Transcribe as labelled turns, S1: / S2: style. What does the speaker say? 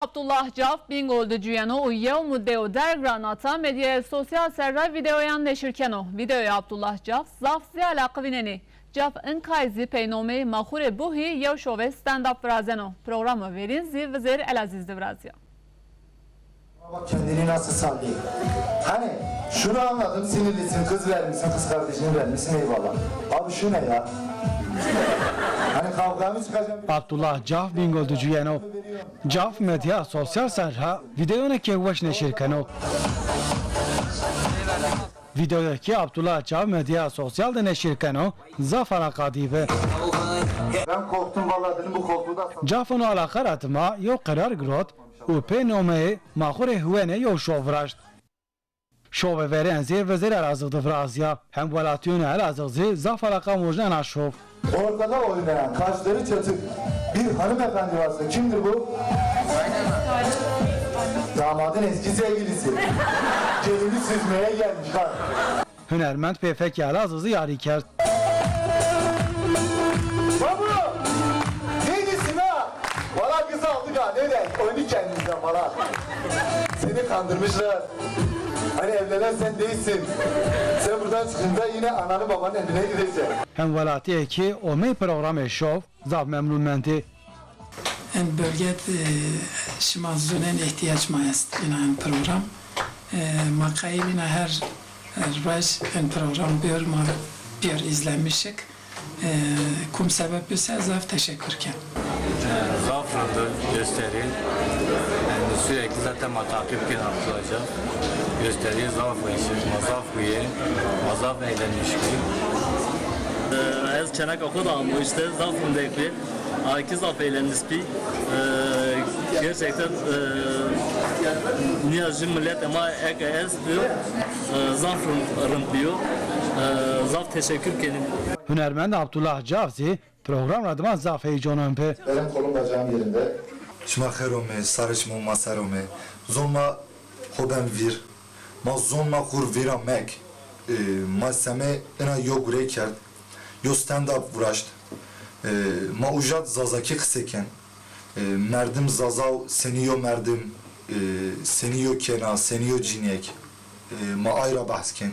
S1: Abdullah Caf bingoldu cüyeno u yevmu deo der granata medya sosyal serra videoyan neşirkeno. Videoya Abdullah Caf zafzi alakı vineni. Caf inkayzi peynome mahure buhi yev şove stand-up vrazeno. Programı verinzi vizir elazizdi vrazya.
S2: Bak kendini nasıl sallayayım. Hani şunu anladım, sinirlisin, kız vermişsin, kız kardeşini vermişsin, eyvallah. Abi şu ne ya? Hani kavgamı çıkacağım.
S3: Abdullah Caf bingoldu cüyeno. Caf medya sosyal serha videona kevvaş neşirkeno. Videodaki Abdullah Caf medya sosyal de neşirkeno zafara kadibe.
S2: Ben korktum vallahi dedim bu korktu da.
S3: Caf'ın alakar atıma yo karar grot u penome mahore huene yo şovraşt. Şove veren zir ve zir arazıgdı vrazya. Hem velatiyonu arazıgdı zafara kamojdan aşov.
S2: Ortada oynayan, kaşları çatık bir hanımefendi varsa kimdir bu? Damadın eski sevgilisi. Gelini süzmeye gelmiş ha.
S3: Hünermend pefek arazıgdı yarikert.
S2: Babu! Neydisin ha? Valla kız aldık ha, neden? Oyunu kendinizden valla. Seni kandırmışlar. Hani evlenen sen değilsin. Sen buradan çıkınca yine ananı babanın evine gideceksin.
S3: Hem velatiye ki o mey program eşov zaf memnun menti.
S4: En bölget şimazunen ihtiyaç mayast in program. Makayı yine her baş en program bir izlemişik. Kum sebep ise zaf teşekkürken.
S5: Zafran'da gösteri. Yani sürekli zaten takipken yapılacak. Gösteri zafı işi, mazaf üye, mazaf eğlenmiş gibi.
S6: Ez çenek oku da almıştı. Zafran'daki aki zaf eğlenmişti. Gerçekten niyazcı millet ama ez diyor. Zafran diyor. Zaf teşekkür kelim.
S3: Hünermend Abdullah Cafzi program radıma zaf heyecanımpe.
S2: Benim kolum bacağım yerinde.
S7: Şma xerome, sarıçma masarome, zonma hoben vir, ma zonma kur vira mek, ma seme ena yo gure kerd, yo stand up vuraşt, ma ujat zazaki kıseken, merdim zazav seni yo merdim, seni yo kena, seni yo cinek, ma ayra bahsken.